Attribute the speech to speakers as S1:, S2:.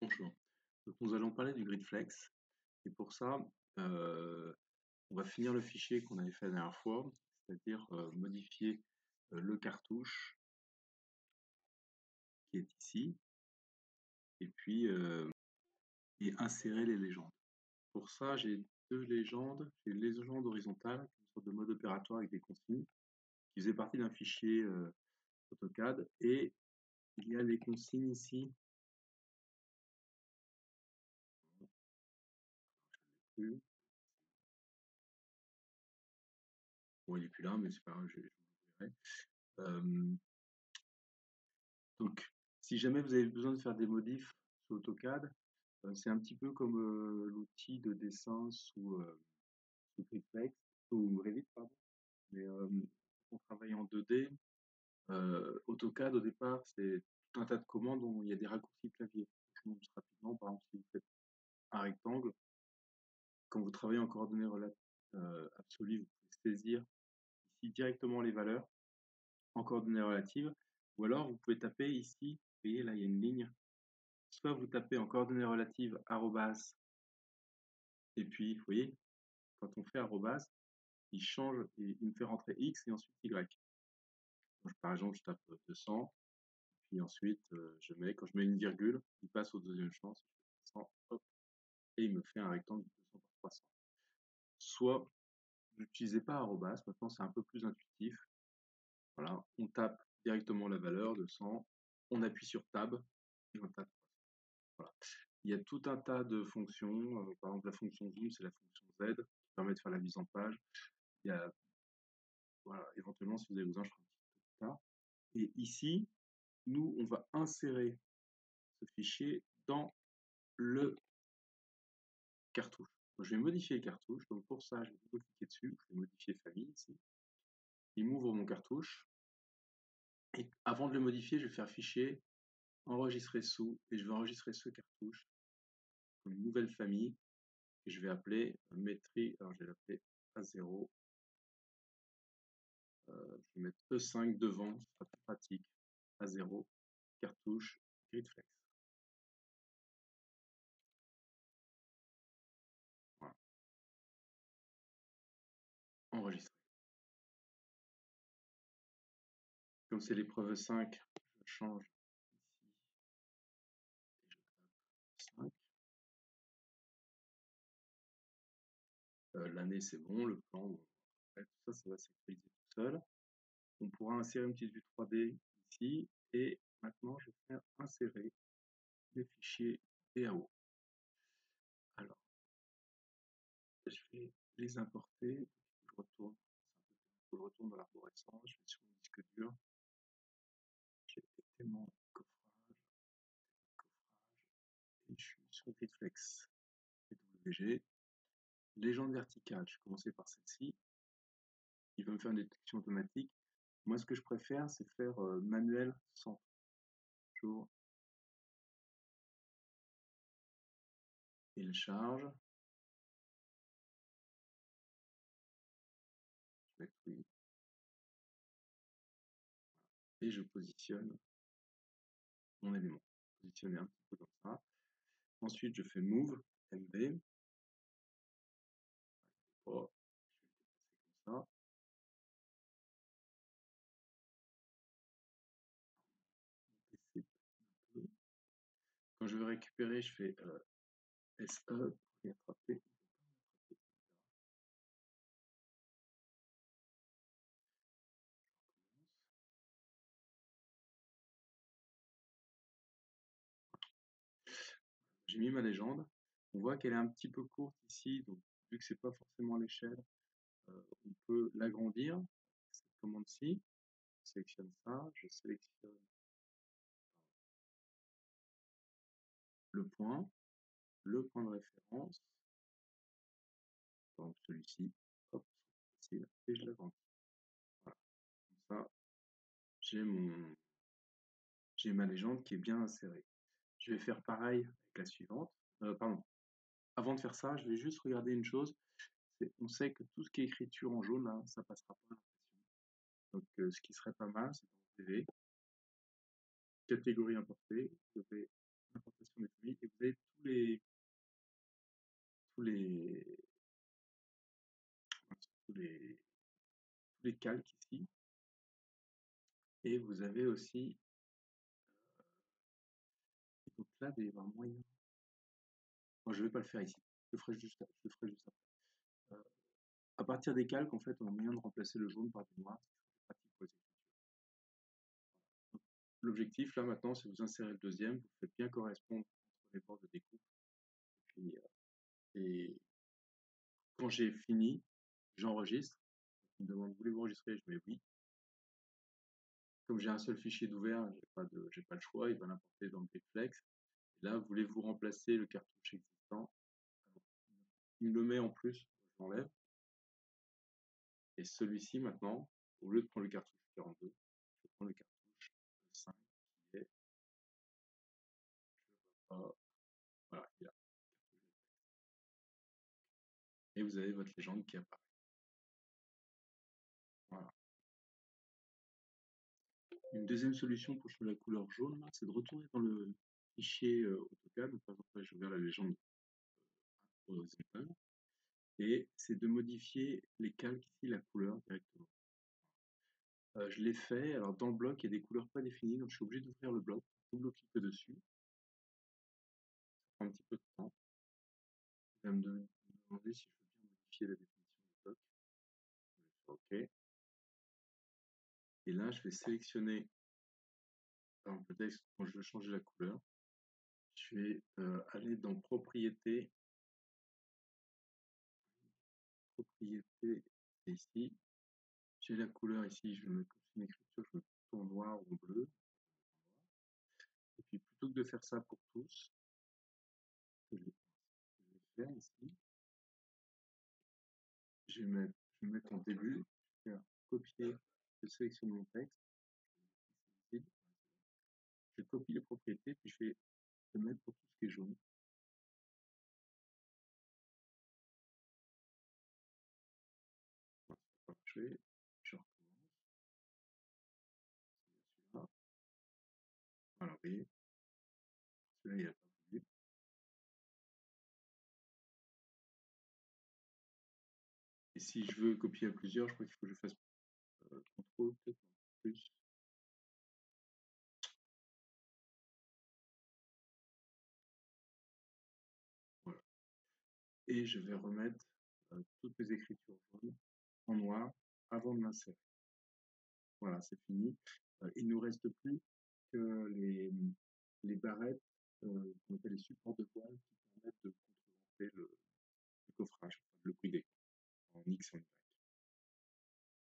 S1: Bonjour. Donc, nous allons parler du GridFlex. Et pour ça, euh, on va finir le fichier qu'on avait fait la dernière fois, c'est-à-dire modifier le cartouche qui est ici, et puis et insérer les légendes. Pour ça, j'ai deux légendes. J'ai une légende horizontale, une sorte de mode opératoire avec des consignes, qui faisait partie d'un fichier AutoCAD, et il y a les consignes ici. Bon, il n'est plus là, mais c'est pas grave, je vous l'ouvrirai. Donc, si jamais vous avez besoin de faire des modifs sur AutoCAD, c'est un petit peu comme l'outil de dessin sous Griplex ou Revit, pardon. Mais on travaille en 2D. AutoCAD, au départ, c'est tout un tas de commandes où il y a des raccourcis clavier. Je vous montre rapidement, par exemple, si vous faites un rectangle, quand vous travaillez en coordonnées absolues, vous pouvez saisir ici directement les valeurs en coordonnées relatives, ou alors vous pouvez taper ici, vous voyez là, il y a une ligne. Soit vous tapez en coordonnées relatives arrobas, et puis, vous voyez, quand on fait arrobas, il change et il me fait rentrer X et ensuite Y. Donc, par exemple, je tape 200, puis ensuite, quand je mets une virgule, il passe au deuxième champ, si je fais 300, hop, et il me fait un rectangle de 200 par 300. Soit, vous n'utilisez pas arrobas, maintenant c'est un peu plus intuitif. Voilà, on tape directement la valeur 200, on appuie sur Tab, et on tape. Voilà. Il y a tout un tas de fonctions, par exemple la fonction zoom, c'est la fonction Z, qui permet de faire la mise en page. Il y a, voilà, éventuellement, si vous avez besoin, je ferai un petit peu plus tard. Et ici, nous, on va insérer ce fichier dans le cartouche. Donc, je vais modifier le cartouche. Donc, pour ça, je vais cliquer dessus. Je vais modifier famille ici. Il m'ouvre mon cartouche. Et avant de le modifier, je vais faire fichier, enregistrer sous, et je vais enregistrer ce cartouche comme une nouvelle famille. Et je vais appeler métrie, alors je vais l'appeler A0. Je vais mettre E5 devant, ce sera plus pratique. A0, cartouche, GridFlex. Voilà. Enregistrer. Comme c'est l'épreuve 5, je change ici et je tape 5. L'année c'est bon, le plan, bon. Après, tout ça, ça va s'actualiser tout seul. On pourra insérer une petite vue 3D ici. Et maintenant, je vais faire insérer les fichiers DAO. Alors, je vais les importer. Je retourne dans l'arborescence, je vais sur mon disque dur. J'ai tellement coffrage, et je suis sur GridFlex. WG. Légende verticale, je vais commencer par celle-ci. Il va me faire une détection automatique. Moi, ce que je préfère, c'est faire manuel centre. Toujours. Il charge. Je mets oui. Et je positionne mon élément. Positionner un petit peu comme ça. Ensuite, je fais Move, MV. Oh, je vais le déplacer comme ça. Quand je veux récupérer, je fais SE pour y attraper. J'ai mis ma légende. On voit qu'elle est un petit peu courte ici, donc vu que c'est pas forcément à l'échelle, on peut l'agrandir. Cette commande-ci, je sélectionne ça, je sélectionne le point de référence, donc celui-ci, hop, facile, et je l'agrandis. Voilà. Comme ça, j'ai ma légende qui est bien insérée. Je vais faire pareil avec la suivante. Pardon. Avant de faire ça, je vais juste regarder une chose. On sait que tout ce qui est écriture en jaune, là, ça passera pas à l'impression. Donc, ce qui serait pas mal, c'est dans CV, catégorie importée, vous avez importation des familles et vous tous les, tous les calques ici. Et vous avez aussi, donc là, il y avoir moyen. Bon, je ne vais pas le faire ici. Je le ferai juste après. À partir des calques, en fait, on a moyen de remplacer le jaune par du noir. C'est pratique pour les écritures. L'objectif, là, maintenant, c'est vous insérez le deuxième. Vous faites bien correspondre entre les bords de découpe. Et quand j'ai fini, j'enregistre. Il me demande, voulez-vous enregistrer? Je mets oui. Comme j'ai un seul fichier d'ouvert, j'ai pas le choix, il va l'importer dans le Gripflex. Et là, voulez-vous remplacer le cartouche existant? Alors, il me le met en plus, je l'enlève. Et celui-ci, maintenant, au lieu de prendre le cartouche 42, je prends le cartouche 5 qui est, je vois pas, voilà, il y a et vous avez votre légende qui apparaît. Voilà. Une deuxième solution pour choisir la couleur jaune, c'est de retourner dans le fichier AutoCAD. Donc, par exemple, là, j'ai ouvert la légende horizontale. Et c'est de modifier les calques ici, la couleur directement. Je l'ai fait, alors dans le bloc, il y a des couleurs pas définies, donc je suis obligé d'ouvrir le bloc, double-cliquer dessus. Ça prend un petit peu de temps. Il va me demander si je veux bien modifier la définition du bloc. Je vais faire OK. Et là, je vais sélectionner, par exemple, le texte, quand je veux changer la couleur, je vais aller dans Propriétés, ici. J'ai la couleur ici, je vais mettre une écriture, je mets plutôt en noir ou en bleu. Et puis plutôt que de faire ça pour tous, je vais faire ici. Je vais mettre en début, je vais faire copier, je sélectionne mon texte, je copie les propriétés, puis je vais le mettre pour tout ce qui est jaune. Je recommence. Celui-là. Voilà, vous voyez, celui-là, il n'a pas voulu. Et si je veux copier à plusieurs, je crois qu'il faut que je fasse CTRL, peut-être plus. Voilà. Et je vais remettre toutes mes écritures jaunes en noir avant de l'insérer. Voilà, c'est fini. Il ne nous reste plus que les barrettes qu'on appelle les supports de voile qui permettent de contrebalancer le coffrage, le pli d'écran en X et en Y.